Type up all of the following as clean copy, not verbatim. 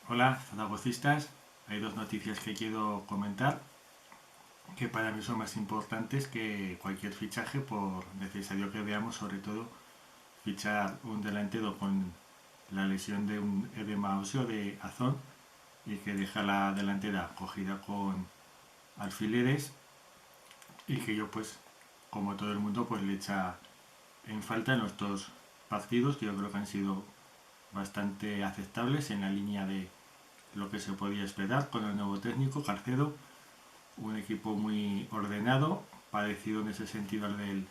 Hola, zaragocistas. Hay dos noticias que quiero comentar que para mí son más importantes que cualquier fichaje por necesario que veamos, sobre todo fichar un delantero con la lesión de un edema óseo de Azón y que deja la delantera cogida con alfileres y que yo pues como todo el mundo pues le echa en falta en los dos partidos que yo creo que han sido bastante aceptables en la línea de lo que se podía esperar con el nuevo técnico Carcedo, un equipo muy ordenado, parecido en ese sentido al del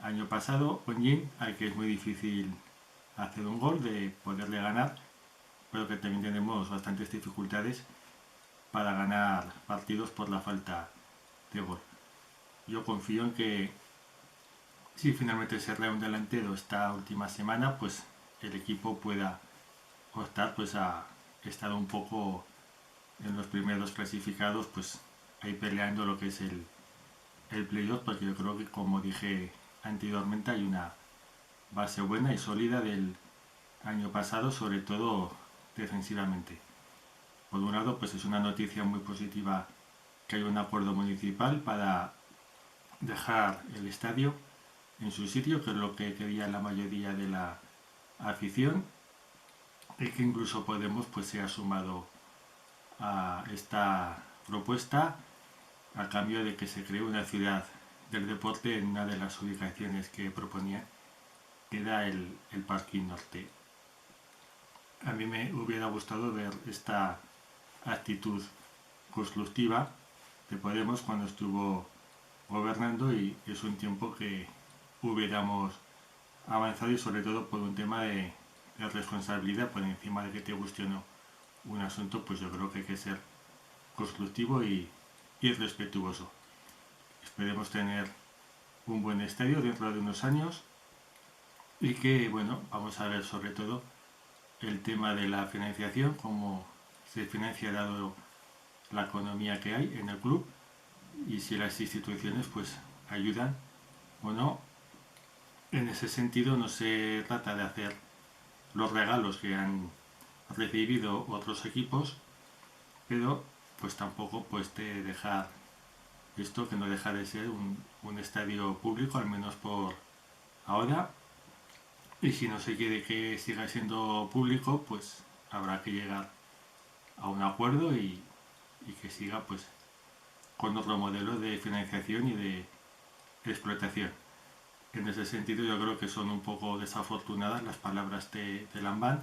año pasado, Onyin, al que es muy difícil hacer un gol, de poderle ganar, pero que también tenemos bastantes dificultades para ganar partidos por la falta de gol. Yo confío en que si finalmente se trae un delantero esta última semana, pues el equipo pueda optar pues a estar un poco en los primeros clasificados, pues ahí peleando lo que es el playoff, porque yo creo que como dije anteriormente hay una base buena y sólida del año pasado, sobre todo defensivamente. Por un lado, pues es una noticia muy positiva que hay un acuerdo municipal para dejar el estadio en su sitio, que es lo que quería la mayoría de la afición, y que incluso Podemos pues se ha sumado a esta propuesta a cambio de que se cree una ciudad del deporte en una de las ubicaciones que proponía, que era el Parking Norte. A mí me hubiera gustado ver esta actitud constructiva de Podemos cuando estuvo gobernando, y es un tiempo que hubiéramos avanzado, y sobre todo por un tema de responsabilidad, por encima de que te guste o no un asunto, pues yo creo que hay que ser constructivo y respetuoso. Esperemos tener un buen estadio dentro de unos años y que, bueno, vamos a ver sobre todo el tema de la financiación, cómo se financia dado la economía que hay en el club, y si las instituciones pues ayudan o no. En ese sentido no se trata de hacer los regalos que han recibido otros equipos, pero pues tampoco pues de dejar esto, que no deja de ser un estadio público, al menos por ahora, y si no se quiere que siga siendo público pues habrá que llegar a un acuerdo y que siga pues con otro modelo de financiación y de explotación. En ese sentido yo creo que son un poco desafortunadas las palabras de Lambán,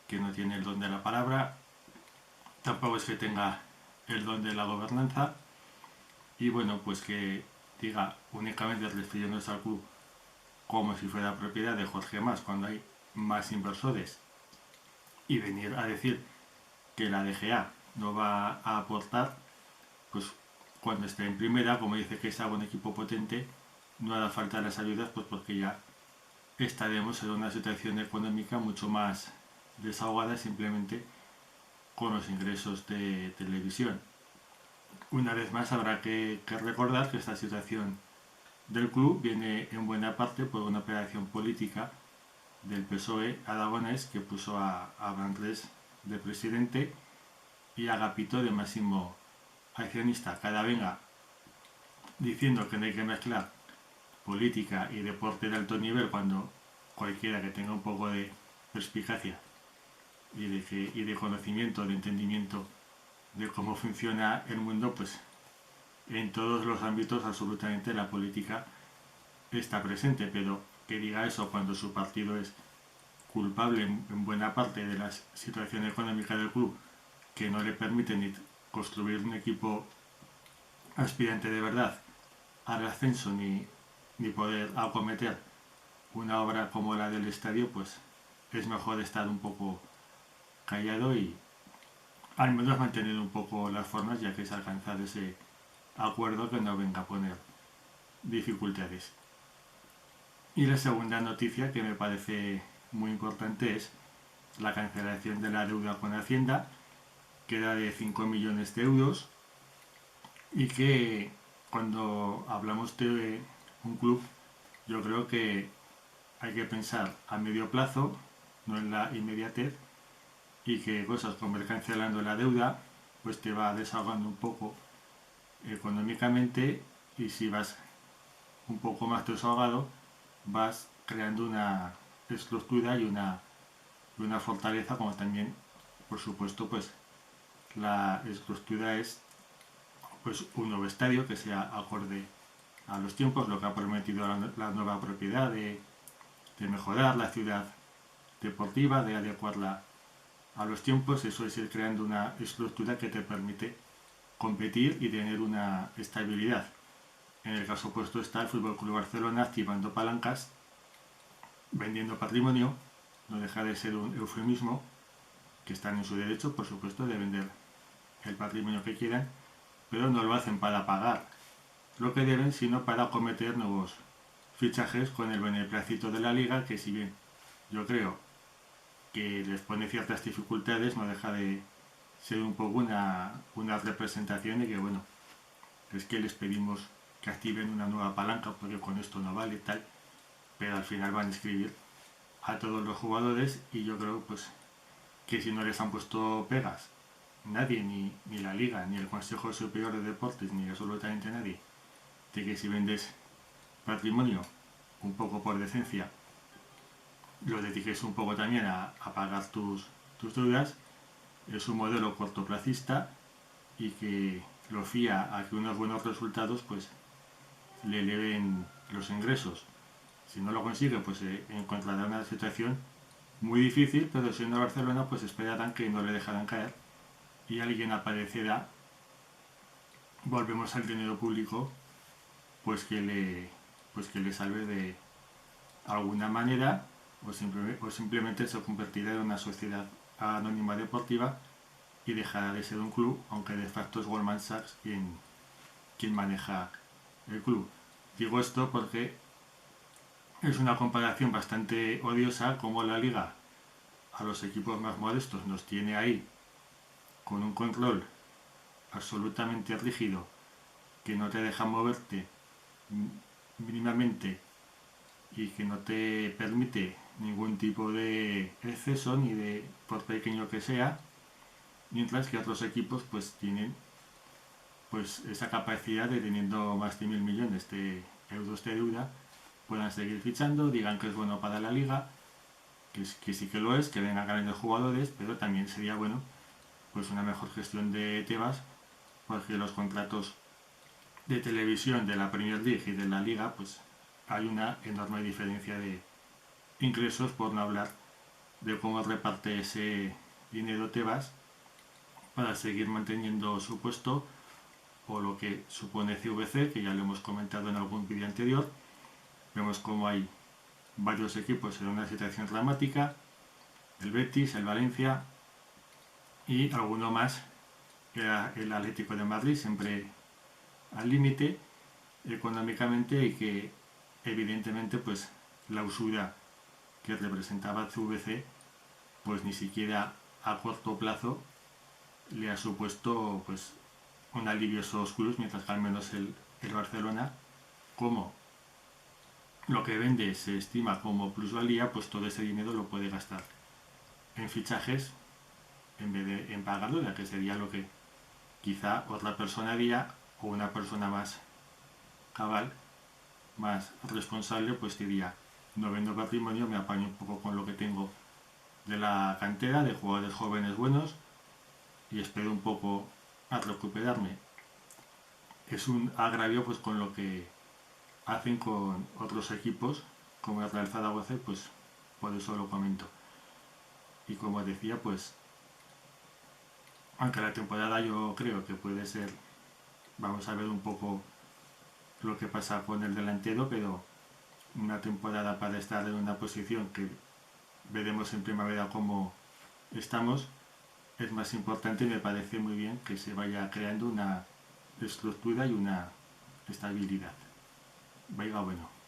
que no tiene el don de la palabra, tampoco es que tenga el don de la gobernanza, y bueno, pues que diga únicamente refiriéndose al club como si fuera propiedad de Jorge Mas cuando hay más inversores, y venir a decir que la DGA no va a aportar, pues cuando esté en primera, como dice que es algún equipo potente, no hará falta las ayudas, pues porque ya estaremos en una situación económica mucho más desahogada simplemente con los ingresos de televisión. Una vez más habrá que recordar que esta situación del club viene en buena parte por una operación política del PSOE aragonés, que puso a Bandrés de presidente y a Agapito de máximo accionista. Cada venga diciendo que no hay que mezclar política y deporte de alto nivel, cuando cualquiera que tenga un poco de perspicacia y de conocimiento, de entendimiento de cómo funciona el mundo, pues en todos los ámbitos absolutamente la política está presente, pero que diga eso cuando su partido es culpable en buena parte de la situación económica del club, que no le permite ni construir un equipo aspirante de verdad al ascenso, ni poder acometer una obra como la del estadio, pues es mejor estar un poco callado y al menos mantener un poco las formas, ya que es alcanzar ese acuerdo que no venga a poner dificultades. Y la segunda noticia que me parece muy importante es la cancelación de la deuda con Hacienda, que era de 5 millones de euros, y que cuando hablamos de un club yo creo que hay que pensar a medio plazo, no en la inmediatez, y que cosas como ir cancelando la deuda pues te va desahogando un poco económicamente, y si vas un poco más desahogado vas creando una estructura y una fortaleza, como también por supuesto pues la estructura es pues un nuevo estadio que sea acorde a los tiempos, lo que ha prometido la nueva propiedad de mejorar la ciudad deportiva, de adecuarla a los tiempos. Eso es ir creando una estructura que te permite competir y tener una estabilidad. En el caso opuesto está el Fútbol Club Barcelona activando palancas, vendiendo patrimonio. No deja de ser un eufemismo, que están en su derecho, por supuesto, de vender el patrimonio que quieran, pero no lo hacen para pagar lo que deben, sino para cometer nuevos fichajes con el beneplácito de la liga, que si bien yo creo que les pone ciertas dificultades, no deja de ser un poco una representación de que, bueno, es que les pedimos que activen una nueva palanca porque con esto no vale tal, pero al final van a inscribir a todos los jugadores, y yo creo pues que si no les han puesto pegas nadie, ni la liga, ni el Consejo Superior de Deportes, ni absolutamente nadie, de que si vendes patrimonio un poco por decencia lo dediques un poco también a pagar tus deudas, es un modelo cortoplacista y que lo fía a que unos buenos resultados pues le eleven los ingresos. Si no lo consigue pues encontrará una situación muy difícil, pero siendo Barcelona pues esperarán que no le dejarán caer y alguien aparecerá, volvemos al dinero público, pues que le salve de alguna manera, o simplemente se convertirá en una sociedad anónima deportiva y dejará de ser un club, aunque de facto es Goldman Sachs quien maneja el club. Digo esto porque es una comparación bastante odiosa, como la liga a los equipos más modestos nos tiene ahí con un control absolutamente rígido que no te deja moverte mínimamente y que no te permite ningún tipo de exceso, ni de por pequeño que sea, mientras que otros equipos pues tienen pues esa capacidad de, teniendo más de 1.000 millones de euros de deuda, puedan seguir fichando, digan que es bueno para la liga, que sí que lo es, que vengan grandes jugadores, pero también sería bueno pues una mejor gestión de Tebas, porque los contratos de televisión de la Premier League y de la liga pues hay una enorme diferencia de ingresos, por no hablar de cómo reparte ese dinero Tebas para seguir manteniendo su puesto, o lo que supone CVC, que ya lo hemos comentado en algún vídeo anterior. Vemos como hay varios equipos en una situación dramática, el Betis, el Valencia y alguno más, el Atlético de Madrid, siempre al límite económicamente, y que evidentemente pues la usura que representaba CVC pues ni siquiera a corto plazo le ha supuesto pues un alivio a esos clubes, mientras que al menos el Barcelona, como lo que vende se estima como plusvalía, pues todo ese dinero lo puede gastar en fichajes en vez de en pagarlo, ya que sería lo que quizá otra persona haría, o una persona más cabal, más responsable, pues diría: no vendo patrimonio, me apaño un poco con lo que tengo de la cantera, de jugadores jóvenes buenos, y espero un poco a recuperarme. Es un agravio pues con lo que hacen con otros equipos como el Real Zaragoza, pues por eso lo comento. Y como decía, pues aunque la temporada yo creo que puede ser, vamos a ver un poco lo que pasa con el delantero, pero una temporada para estar en una posición que veremos en primavera cómo estamos, es más importante, y me parece muy bien que se vaya creando una estructura y una estabilidad. Vaya bueno.